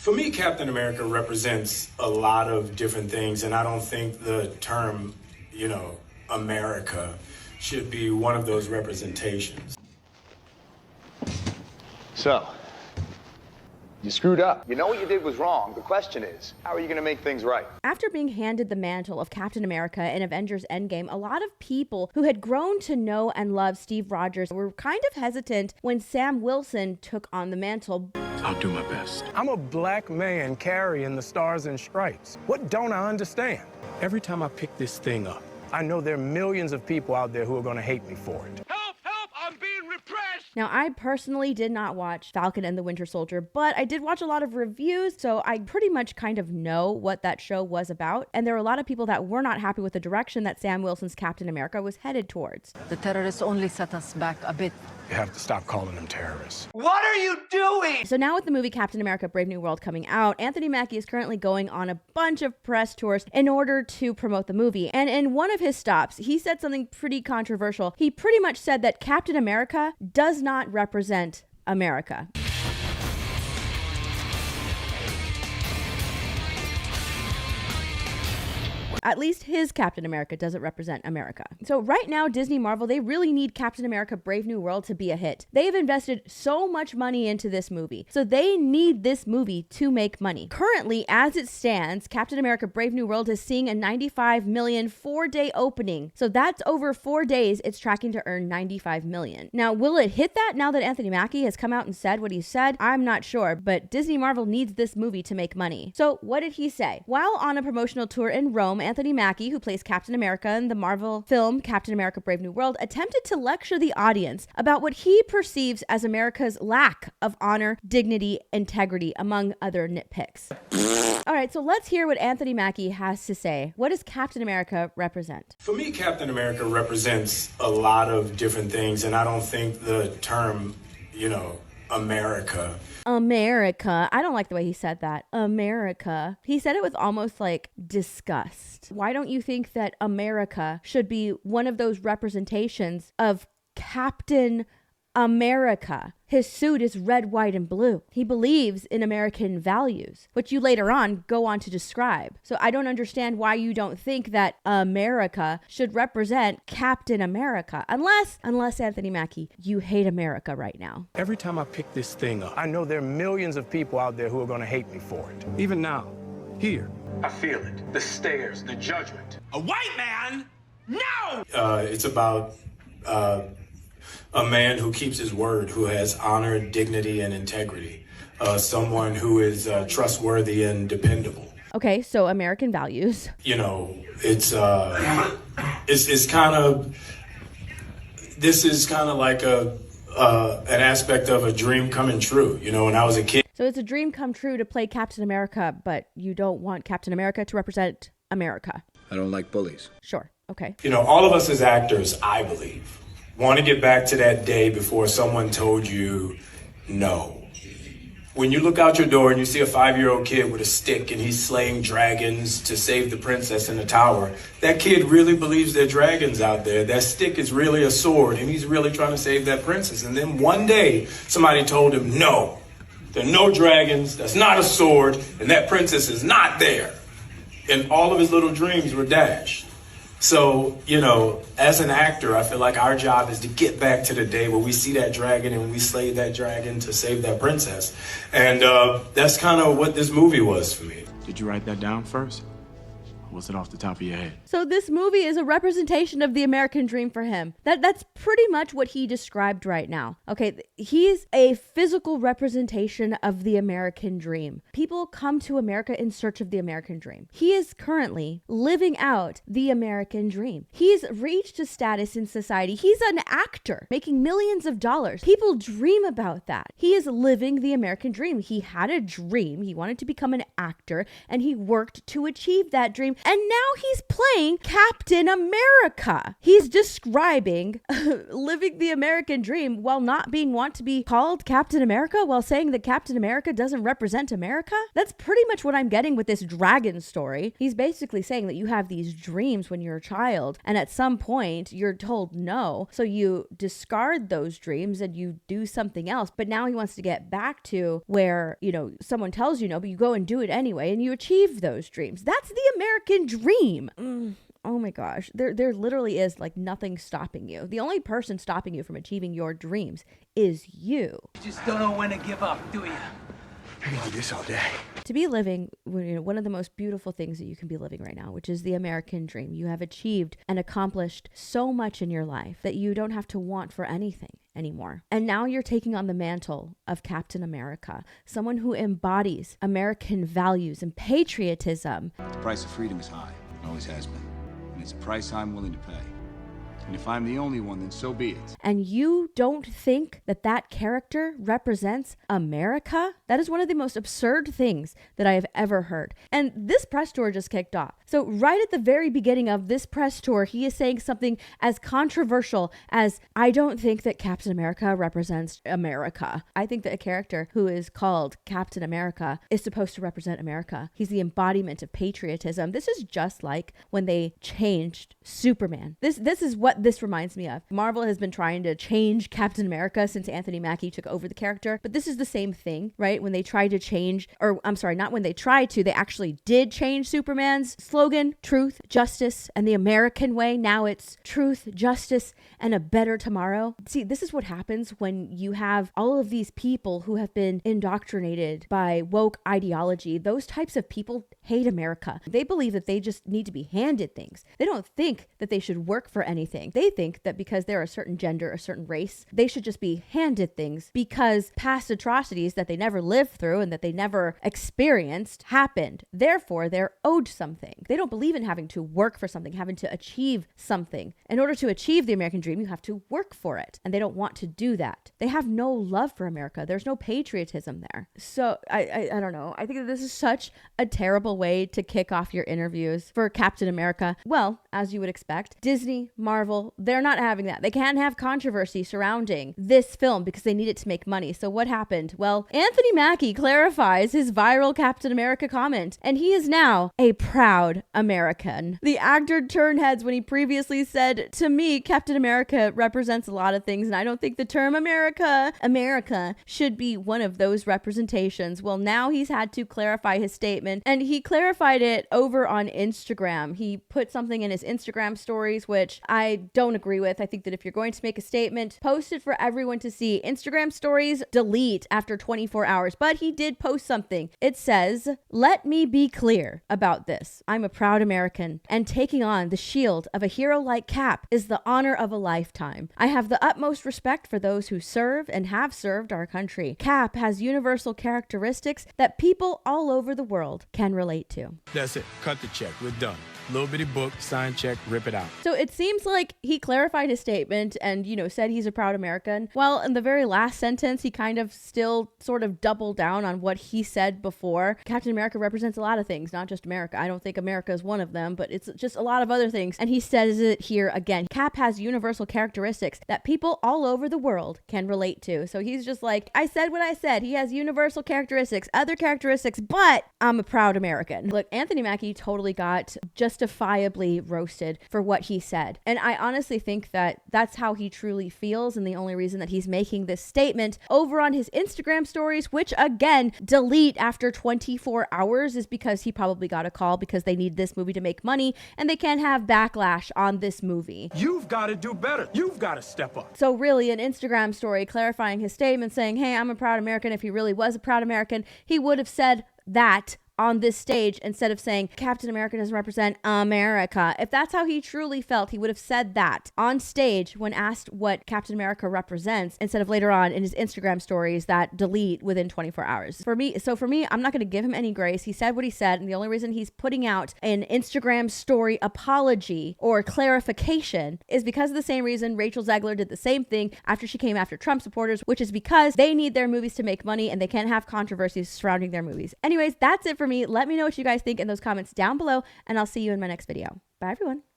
For me, Captain America represents a lot of different things, and I don't think the term, America should be one of those representations. So, you screwed up. You know what you did was wrong. The question is, how are you going to make things right? After being handed the mantle of Captain America in Avengers Endgame, a lot of people who had grown to know and love Steve Rogers were kind of hesitant when Sam Wilson took on the mantle. I'll do my best. I'm a black man carrying the stars and stripes. What don't I understand? Every time I pick this thing up, I know there are millions of people out there who are going to hate me for it. Help! Help! I'm being repressed! Now, I personally did not watch Falcon and the Winter Soldier, but I did watch a lot of reviews, so I pretty much kind of know what that show was about. And there were a lot of people that were not happy with the direction that Sam Wilson's Captain America was headed towards. The terrorists only set us back a bit. You have to stop calling them terrorists. What are you doing? So now with the movie Captain America Brave New World coming out, Anthony Mackie is currently going on a bunch of press tours in order to promote the movie. And in one of his stops, he said something pretty controversial. He pretty much said that Captain America does not represent America. At least his Captain America doesn't represent America. So right now, Disney Marvel, they really need Captain America Brave New World to be a hit. They've invested so much money into this movie. So they need this movie to make money. Currently, as it stands, Captain America Brave New World is seeing a 95 million 4-day opening. So that's over 4 days it's tracking to earn 95 million. Now, will it hit that now that Anthony Mackie has come out and said what he said? I'm not sure, but Disney Marvel needs this movie to make money. So what did he say? While on a promotional tour in Rome, Anthony Mackie, who plays Captain America in the Marvel film Captain America Brave New World, attempted to lecture the audience about what he perceives as America's lack of honor, dignity, integrity, among other nitpicks. All right, so let's hear what Anthony Mackie has to say. What does Captain America represent? For me, Captain America represents a lot of different things, and I don't think the term, America. I don't like the way he said that. America. He said it with almost like disgust. Why don't you think that America should be one of those representations of Captain America? His suit is red, white, and blue. He believes in American values, which you later on go on to describe. So I don't understand why you don't think that America should represent Captain America. Unless Anthony Mackie, you hate America right now. Every time I pick this thing up, I know there are millions of people out there who are going to hate me for it. Even now, here, I feel it. The stares, the judgment. A white man? No! It's about a man who keeps his word, who has honor, dignity, and integrity. Someone who is trustworthy and dependable. Okay, so American values. It's kind of, this is kind of like an aspect of a dream coming true. When I was a kid. So it's a dream come true to play Captain America, but you don't want Captain America to represent America. I don't like bullies. Sure, okay. All of us as actors, I believe, want to get back to that day before someone told you no. When you look out your door and you see a 5-year-old kid with a stick and he's slaying dragons to save the princess in the tower, that kid really believes there are dragons out there. That stick is really a sword and he's really trying to save that princess. And then one day somebody told him, no, there are no dragons, that's not a sword, and that princess is not there. And all of his little dreams were dashed. So, as an actor, I feel like our job is to get back to the day where we see that dragon and we slay that dragon to save that princess. And that's kind of what this movie was for me. Did you write that down first? Or was it off the top of your head? So this movie is a representation of the American dream for him. That's pretty much what he described right now. Okay, he's a physical representation of the American dream. People come to America in search of the American dream. He is currently living out the American dream. He's reached a status in society. He's an actor making millions of dollars. People dream about that. He is living the American dream. He had a dream. He wanted to become an actor and he worked to achieve that dream. And now he's playing Captain America. He's describing living the American dream while not being want to be called Captain America, while saying that Captain America doesn't represent America. That's pretty much what I'm getting with this dragon story. He's basically saying that you have these dreams when you're a child, and at some point you're told no. So you discard those dreams and you do something else. But now he wants to get back to where, someone tells you no, but you go and do it anyway and you achieve those dreams. That's the American dream. Oh my gosh. There literally is like nothing stopping you. The only person stopping you from achieving your dreams is you. You just don't know when to give up, do you? I can do this all day. To be living one of the most beautiful things that you can be living right now, which is the American dream. You have achieved and accomplished so much in your life that you don't have to want for anything anymore. And now you're taking on the mantle of Captain America, someone who embodies American values and patriotism. The price of freedom is high, it always has been. And it's a price I'm willing to pay. And if I'm the only one, then so be it. And you don't think that that character represents America? That is one of the most absurd things that I have ever heard. And this press tour just kicked off. So right at the very beginning of this press tour, he is saying something as controversial as, I don't think that Captain America represents America. I think that a character who is called Captain America is supposed to represent America. He's the embodiment of patriotism. This is just like when they changed Superman. This is what this reminds me of. Marvel has been trying to change Captain America since Anthony Mackie took over the character, but this is the same thing, right? When they tried to change, or I'm sorry, not when they tried to, they actually did change Superman's slogan, truth, justice, and the American way. Now it's truth, justice, and a better tomorrow. See, this is what happens when you have all of these people who have been indoctrinated by woke ideology. Those types of people hate America. They believe that they just need to be handed things. They don't think that they should work for anything. They think that because they're a certain gender, a certain race, they should just be handed things because past atrocities that they never lived through and that they never experienced happened. Therefore, they're owed something. They don't believe in having to work for something, having to achieve something. In order to achieve the American dream, you have to work for it. And they don't want to do that. They have no love for America. There's no patriotism there. So I don't know. I think that this is such a terrible way to kick off your interviews for Captain America. Well, as you would expect, Disney, Marvel, they're not having that. They can't have controversy surrounding this film because they need it to make money. So what happened? Well, Anthony Mackie clarifies his viral Captain America comment, and he is now a proud American. The actor turned heads when he previously said, "To me, Captain America represents a lot of things, and I don't think the term America should be one of those representations." Well, now he's had to clarify his statement, and he clarified it over on Instagram. He put something in his Instagram stories, which I don't agree with. I think that if you're going to make a statement, post it for everyone to see. Instagram stories, delete after 24 hours. But he did post something. It says, "Let me be clear about this. I'm a proud American, and taking on the shield of a hero like Cap is the honor of a lifetime. I have the utmost respect for those who serve and have served our country. Cap has universal characteristics that people all over the world can relate to." That's it. Cut the check. We're done. Little bitty book, sign check, rip it out. So it seems like he clarified his statement and, said he's a proud American. Well, in the very last sentence, he kind of still sort of doubled down on what he said before. Captain America represents a lot of things, not just America. I don't think America is one of them, but it's just a lot of other things. And he says it here again. Cap has universal characteristics that people all over the world can relate to. So he's just like, I said what I said. He has universal characteristics, other characteristics, but I'm a proud American. Look, Anthony Mackie totally got justifiably roasted for what he said. And I honestly think that that's how he truly feels. And the only reason that he's making this statement over on his Instagram stories, which again, delete after 24 hours, is because he probably got a call because they need this movie to make money and they can't have backlash on this movie. You've got to do better. You've got to step up. So really, an Instagram story clarifying his statement saying, hey, I'm a proud American. If he really was a proud American, he would have said that on this stage instead of saying Captain America doesn't represent America. If that's how he truly felt, he would have said that on stage when asked what Captain America represents instead of later on in his Instagram stories that delete within 24 hours. For me, I'm not going to give him any grace. He said what he said, and the only reason he's putting out an Instagram story apology or clarification is because of the same reason Rachel Zegler did the same thing after she came after Trump supporters, which is because they need their movies to make money and they can't have controversies surrounding their movies. Anyways, that's it for for me. Let me know what you guys think in those comments down below, and I'll see you in my next video. Bye, everyone.